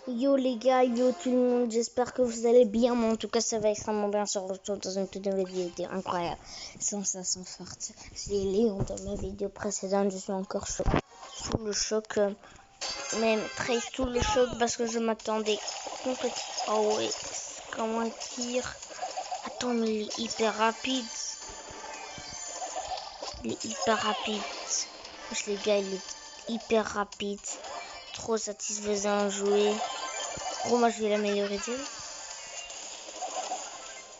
Yo les gars, yo tout le monde, j'espère que vous allez bien. Moi en tout cas ça va extrêmement bien. Sur retour dans une toute nouvelle vidéo incroyable, sensation forte. C'est Léon dans ma vidéo précédente, je suis encore sous le choc, même très sous le choc parce que je m'attendais complètement. Oh ouais, comment dire. Attends, mais il est hyper rapide. Il est hyper rapide. Wesh les gars, il est hyper rapide. Trop satisfaisant à jouer. Gros, moi je vais l'améliorer direct.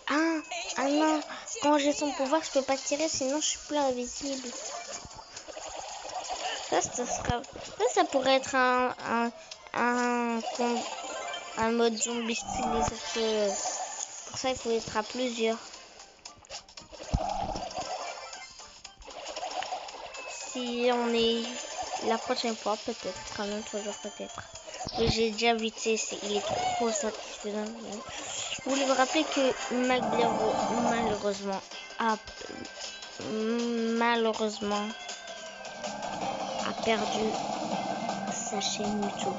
Ah non, quand j'ai son pouvoir, je peux pas tirer, sinon je suis plus invisible. Ça pourrait être un mode zombie stylé, sauf que pour ça il faut être à plusieurs. Si on est la prochaine fois, peut-être, un autre jour peut-être. J'ai déjà vu, il est trop satisfaisant. Vous voulez me rappeler que McBlairO, malheureusement, a perdu sa chaîne YouTube.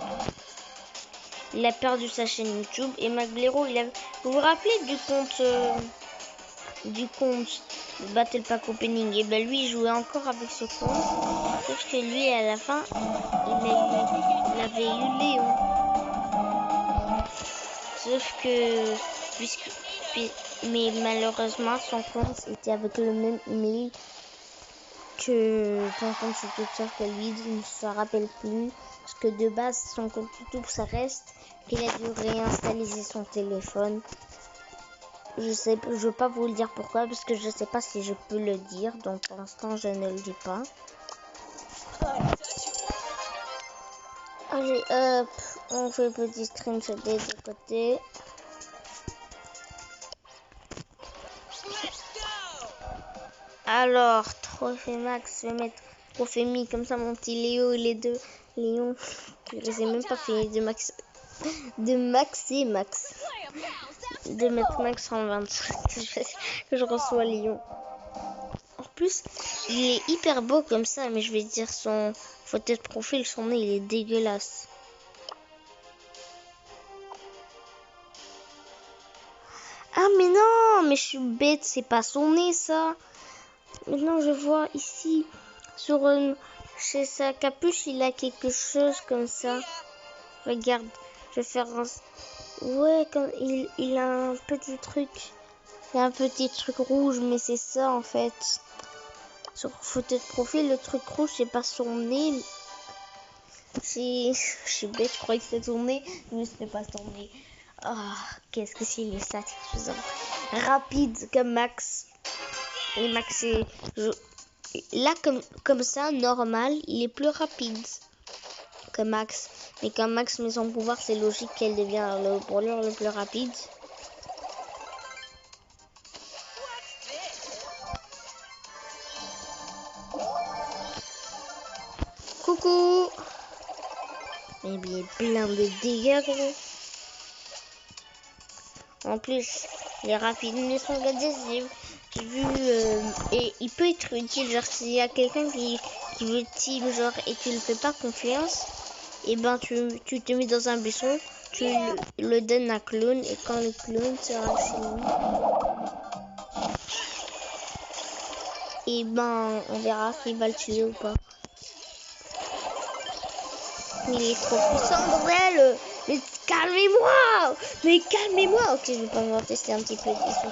Il a perdu sa chaîne YouTube et McBlairO, vous vous rappelez du compte Battle Pack Opening? Et ben lui, il jouait encore avec ce compte. Sauf que lui, à la fin, il avait eu Léon. Sauf que, mais malheureusement, son compte était avec le même email que son compte sur Twitter, que lui ne se rappelle plus. Parce que de base, son compte YouTube, ça reste. Il a dû réinstaller son téléphone. Je veux pas vous le dire pourquoi, parce que je sais pas si je peux le dire. Donc pour l'instant, je ne le dis pas. Allez, hop, on fait petit screenshot des deux côtés. Alors, trophée max, je vais mettre trophée mi, comme ça mon petit Léo et les deux Léon. Je sais même pas fait de max et max. De mettre max 125 que je reçois Léon. En plus, il est hyper beau comme ça, mais je vais dire son photo de profil, son nez il est dégueulasse. Ah mais non, mais je suis bête, c'est pas son nez ça. Maintenant je vois ici sur chez sa capuche, il a quelque chose comme ça. Regarde, je vais faire un... Ouais, comme il a un petit truc. Il y a un petit truc rouge, mais c'est ça en fait. Sur photo de profil, le truc rouge, c'est pas son nez. Je suis bête, je croyais que c'était son nez, mais c'était pas son nez. Ah, qu'est-ce que c'est les satisfaisant. Rapide comme Max. Et Max, c'est... Là, comme ça, normal, il est plus rapide que Max. Mais quand Max met son pouvoir, c'est logique qu'elle devient le brawler le plus rapide. Coucou! Mais il y a plein de dégâts, gros. En plus, il est rapide, mais son gadget, j'ai vu, et il peut être utile, genre s'il y a quelqu'un qui veut team, genre, et tu le fais pas confiance, et ben tu te mets dans un buisson, tu le donnes à clone, et quand le clone sera fini, et ben on verra s'il va le tuer ou pas. Il est trop puissant, bordel! Mais calmez-moi! Mais calmez-moi! Ok, je vais pas me tester un petit peu. Ils sont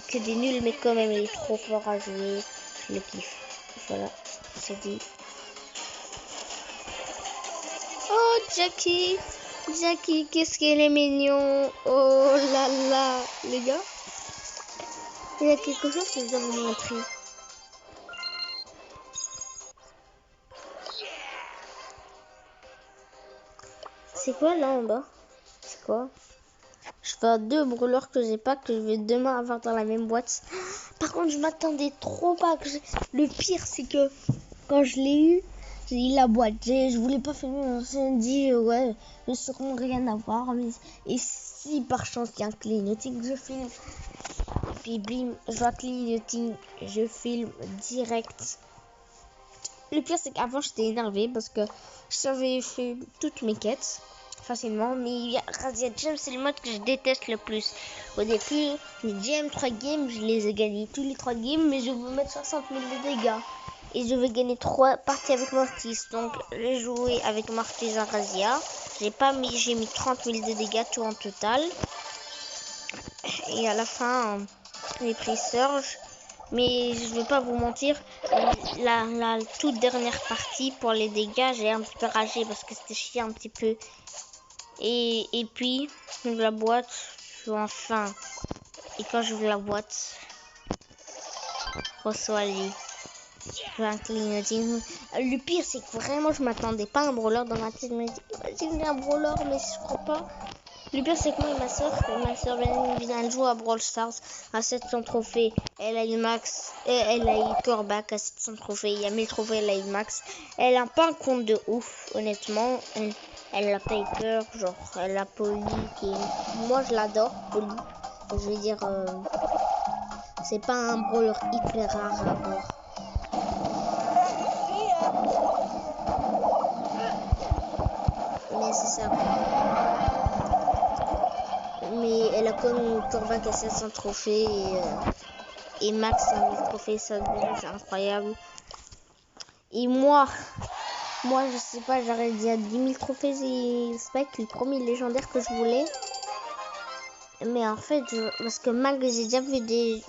que des nuls, mais quand même, il est trop fort à jouer. Je le kiffe. Voilà, c'est dit. Oh, Jackie! Jackie, qu'est-ce qu'elle est mignon! Oh là là! Les gars, il y a quelque chose que je dois vous montrer. C'est quoi là en bas? C'est quoi? Je fais 2 brûleurs que j'ai pas, que je vais demain avoir dans la même boîte. Par contre, je m'attendais trop pas. Le pire, c'est que quand je l'ai eu, j'ai eu la boîte. Je voulais pas filmer, on s'est dit, ouais, je vais sûrement rien avoir. Mais... Et si par chance il y a un clignoting, je filme. Puis bim, je vois clignoting, je filme direct. Le pire, c'est qu'avant, j'étais énervée parce que j'avais fait toutes mes quêtes. facilement. Mais Razia Gem, c'est le mode que je déteste le plus. Au début, les Gem 3 games, je les ai gagnés tous les 3 games, mais je veux mettre 60 000 de dégâts. Et je veux gagner 3 parties avec Mortis. Donc, j'ai joué avec Mortis en Razia. J'ai mis 30 000 de dégâts tout en total. Et à la fin, j'ai pris Surge. Mais je ne vais pas vous mentir, la toute dernière partie pour les dégâts, j'ai un petit peu ragé parce que c'était chiant un petit peu. Et puis, j'ouvre la boîte, je suis enfin. Et quand j'ouvre la boîte, reçois les un clignoting. Le pire, c'est que vraiment, je m'attendais pas à un brawler dans ma tête. Je me dis, imagine un brawler, mais je crois pas. Le pire, c'est que moi et ma soeur, elle joue à Brawl Stars à 700 trophées. Elle a eu Max, elle a eu Corbac à 700 trophées. Il y a 1000 trophées, elle a eu Max. Elle a pas un compte de ouf, honnêtement. Elle a Piper, genre, elle a Polly. Moi, je l'adore, Polly. Je veux dire, c'est pas un brawler hyper rare à avoir. Mais c'est ça. Mais elle a comme Corbac à 700 trophées et Max à 1000 trophées, ça c'est incroyable. Et moi je sais pas, j'aurais dit à 10 000 trophées et Spike, le premier légendaire que je voulais. Mais en fait, parce que Max, j'ai déjà vu des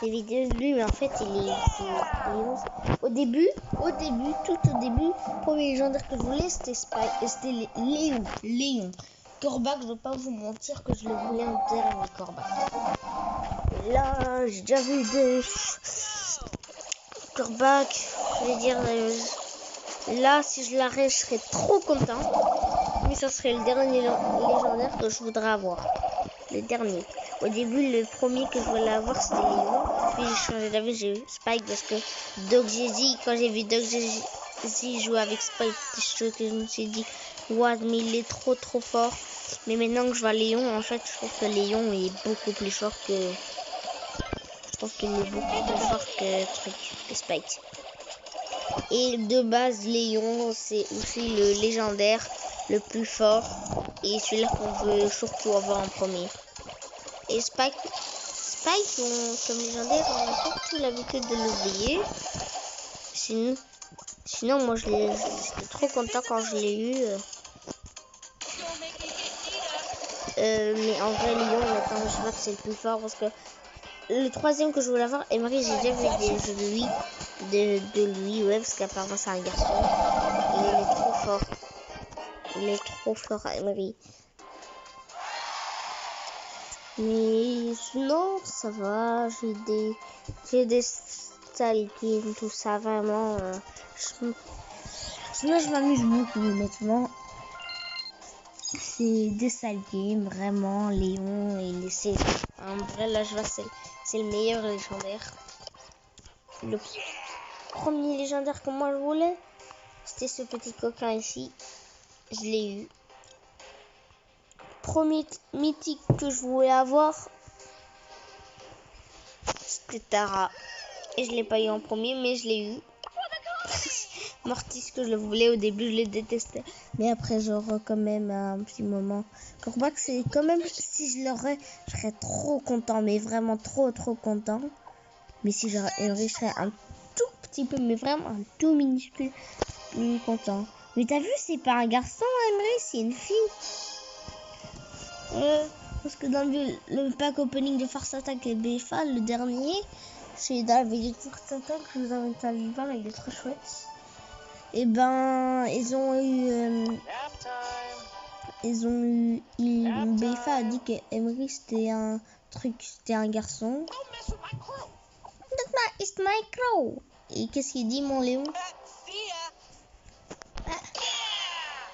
vidéos de lui, mais en fait, il est au début, tout au début, le premier légendaire que je voulais, c'était Spike, c'était Léon. Corbac, je ne vais pas vous mentir que je le voulais en dernier Corbac. Là, j'ai déjà vu des Corbac, je vais dire, là, si je l'arrête, je serais trop content. Mais ça serait le dernier légendaire que je voudrais avoir. Le dernier. Au début, le premier que je voulais avoir, c'était Léon. Puis j'ai changé d'avis, j'ai eu Spike parce que Doc Jay-Z, quand j'ai vu Doc Jay-Z jouer avec Spike, je me suis dit, ouais, mais il est trop fort. Mais maintenant que je vois Léon, en fait, je trouve que Léon est beaucoup plus fort que... Je trouve qu'il est beaucoup plus fort que Spike. Et de base, Léon, c'est aussi le légendaire le plus fort. Et celui-là qu'on veut surtout avoir en premier. Et Spike comme légendaire, on a surtout l'habitude de l'oublier. Sinon, moi, j'étais trop content quand je l'ai eu. Mais en vrai, Léon, maintenant, je vois que c'est le plus fort parce que le troisième que je voulais avoir, Emery, j'ai déjà vu des jeux de lui, ouais, parce qu'apparemment c'est un garçon. Et il est trop fort. Il est trop fort, Emery. Mais sinon, ça va, j'ai des style games, tout ça, vraiment. Sinon, je m'amuse beaucoup, honnêtement. C'est des style games, vraiment, Léon, et c'est en vrai, là, je vois, c'est le meilleur légendaire. Le premier légendaire que moi je voulais, c'était ce petit coquin ici. Je l'ai eu. Premier mythique que je voulais avoir, c'était Tara. Et je l'ai pas eu en premier, mais je l'ai eu. Mortis, que je le voulais au début, je le détestais. Mais après, genre, quand même, un petit moment. Corbac, c'est quand même, si je l'aurais, je serais trop content. Mais vraiment trop content. Mais si j'aurais Emery, je serais un tout petit peu, mais vraiment un tout minuscule, content. Mais t'as vu, c'est pas un garçon, Emery, c'est une fille. Parce que dans le pack opening de Force Attack et BFA, le dernier, c'est dans la vidéo de Force Attack, je vous invite à le voir, il est très chouette. Et ben, BFA a dit que Emery c'était un garçon. It's my crow. Et qu'est-ce qu'il dit, mon Léon?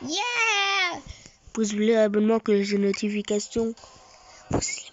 Yeah! Pouce bleu, abonnement, cloche de notification. Pouce